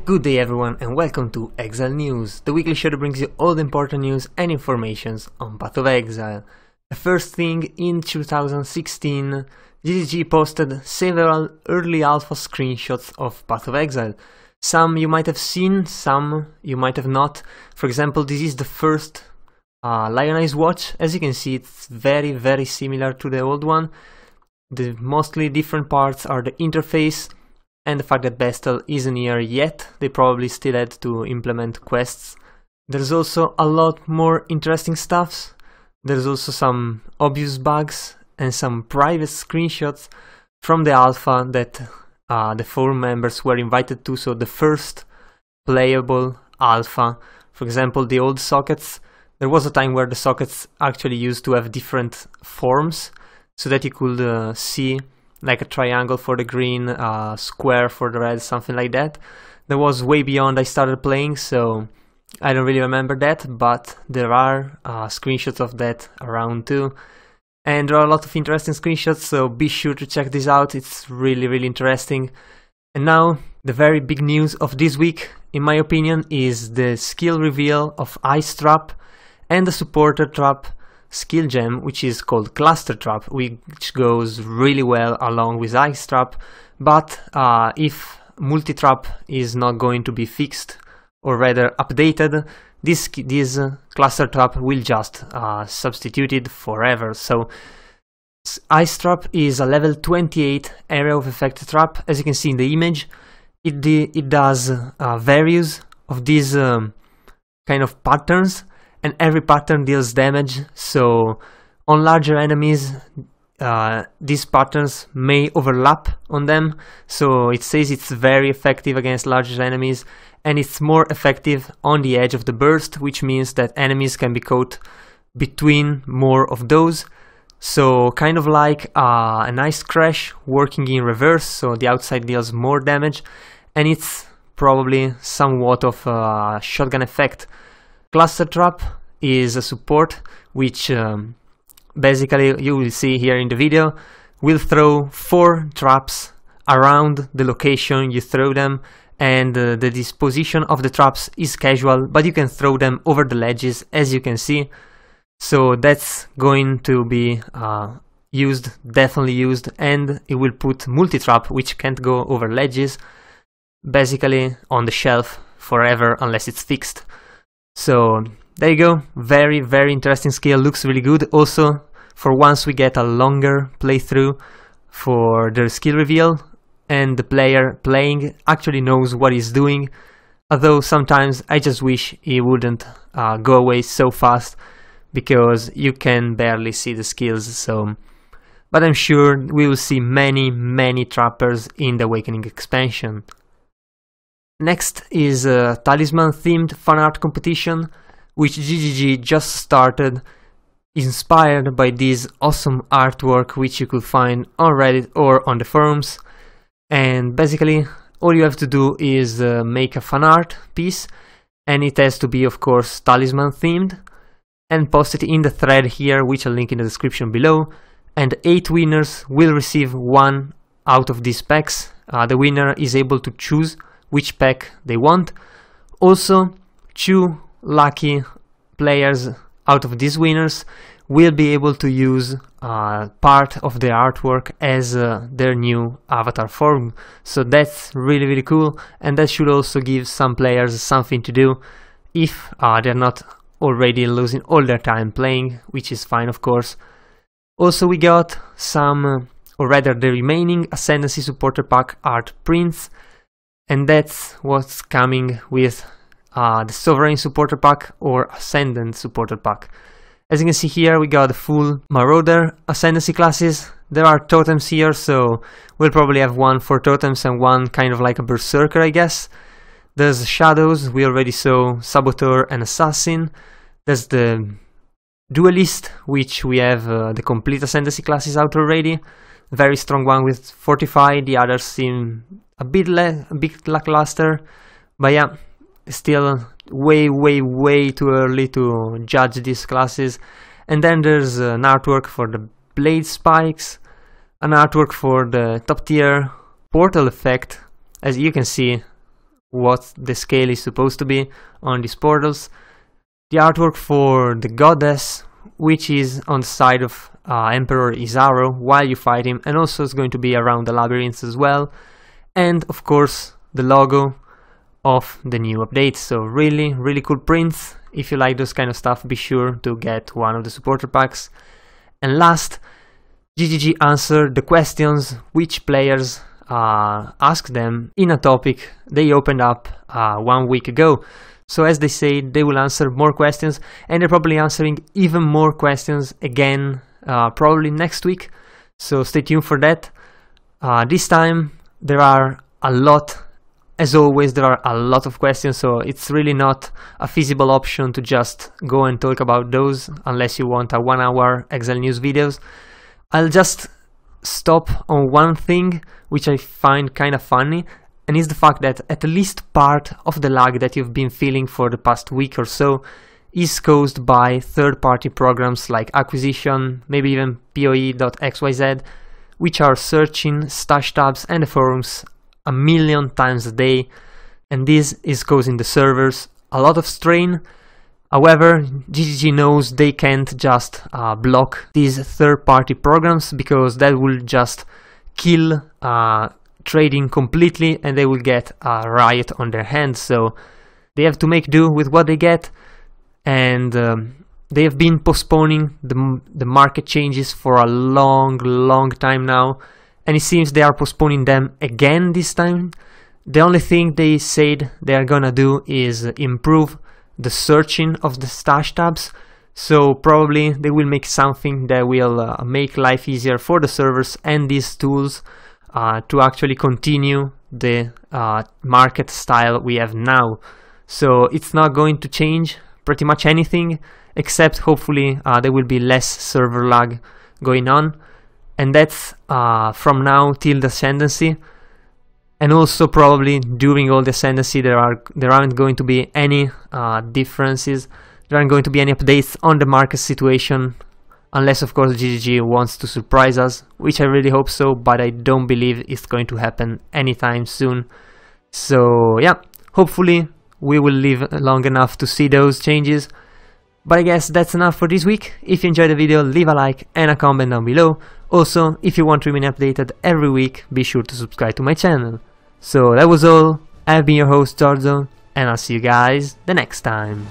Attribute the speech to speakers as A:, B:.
A: Good day everyone and welcome to Exile News, the weekly show that brings you all the important news and informations on Path of Exile. The first thing, in 2016, GGG posted several early alpha screenshots of Path of Exile. Some you might have seen, some you might have not. For example, this is the first Lionized watch. As you can see, it's very similar to the old one. The mostly different parts are the interface and the fact that Bestel isn't here yet. They probably still had to implement quests. There's also a lot more interesting stuff. There's also some obvious bugs and some private screenshots from the alpha that the forum members were invited to, so the first playable alpha. For example, the old sockets. There was a time where the sockets actually used to have different forms, so that you could see like a triangle for the green, square for the red, something like that. That was way beyond I started playing, so I don't really remember that, but there are screenshots of that around too. And there are a lot of interesting screenshots, so be sure to check this out. It's really interesting. And now, the very big news of this week, in my opinion, is the skill reveal of Ice Trap and the supporter trap skill gem, which is called Cluster Trap, which goes really well along with Ice Trap. But if multi-trap is not going to be fixed, or rather updated, this Cluster Trap will just substitute it forever. So Ice Trap is a level 28 area of effect trap. As you can see in the image, it does various of these kind of patterns, and every pattern deals damage. So on larger enemies, these patterns may overlap on them, so it says it's very effective against larger enemies, and it's more effective on the edge of the burst, which means that enemies can be caught between more of those. So kind of like a nice crash working in reverse, so the outside deals more damage, and it's probably somewhat of a shotgun effect. Cluster Trap is a support which basically, you will see here in the video, will throw 4 traps around the location you throw them, and the disposition of the traps is casual, but you can throw them over the ledges, as you can see. So that's going to be definitely used, and it will put multi-trap, which can't go over ledges, basically on the shelf forever unless it's fixed. So there you go, very interesting skill, looks really good. Also, for once we get a longer playthrough for the skill reveal, and the player playing actually knows what he's doing, although sometimes I just wish he wouldn't go away so fast, because you can barely see the skills. So, but I'm sure we will see many trappers in the Awakening expansion. Next is a talisman themed fan art competition, which GGG just started, inspired by this awesome artwork which you could find on Reddit or on the forums. And basically all you have to do is make a fan art piece, and it has to be of course talisman themed, and post it in the thread here, which I'll link in the description below, and 8 winners will receive one out of these packs. The winner is able to choose which pack they want. Also, 2 lucky players out of these winners will be able to use part of their artwork as their new avatar form. So that's really cool, and that should also give some players something to do if they're not already losing all their time playing, which is fine of course. Also, we got some, or rather the remaining Ascendancy supporter pack art prints, and that's what's coming with the Sovereign supporter pack or Ascendant supporter pack. As you can see here, we got the full Marauder Ascendancy classes. There are totems here, so we'll probably have one for totems and one kind of like a Berserker, I guess. There's Shadows, we already saw Saboteur and Assassin. There's the Duelist, which we have the complete Ascendancy classes out already. Very strong one with Fortify, the others seem a bit lackluster, but yeah, still way too early to judge these classes. And then there's an artwork for the Blade Spikes, an artwork for the top tier Portal effect. As you can see, what the scale is supposed to be on these portals. The artwork for the goddess, which is on the side of Emperor Isaro while you fight him, and also is going to be around the labyrinths as well. And of course the logo of the new update. So really cool prints. If you like those kind of stuff, be sure to get one of the supporter packs. And last, GGG answered the questions which players asked them in a topic they opened up 1 week ago. So as they say, they will answer more questions, and they're probably answering even more questions again probably next week. So stay tuned for that. This time there are a lot, as always, there are a lot of questions, so it's really not a feasible option to just go and talk about those unless you want a 1 hour Exile news videos. I'll just stop on one thing which I find kind of funny, and is the fact that at least part of the lag that you've been feeling for the past week or so is caused by third-party programs like Acquisition, maybe even PoE.xyz, which are searching stash tabs and the forums a million times a day, and this is causing the servers a lot of strain. However, GGG knows they can't just block these third-party programs, because that will just kill trading completely and they will get a riot on their hands. So they have to make do with what they get, and they have been postponing the market changes for a long time now, and it seems they are postponing them again this time. The only thing they said they are gonna do is improve the searching of the stash tabs, so probably they will make something that will make life easier for the servers and these tools to actually continue the market style we have now. So it's not going to change pretty much anything, except hopefully there will be less server lag going on, and that's from now till the ascendancy. And also probably during all the ascendancy there aren't going to be any differences, there aren't going to be any updates on the market situation, unless of course GGG wants to surprise us, which I really hope so, but I don't believe it's going to happen anytime soon. So yeah, hopefully we will live long enough to see those changes. But I guess that's enough for this week. If you enjoyed the video, leave a like and a comment down below. Also, if you want to remain updated every week, be sure to subscribe to my channel. So that was all. I've been your host Giorgio, and I'll see you guys the next time.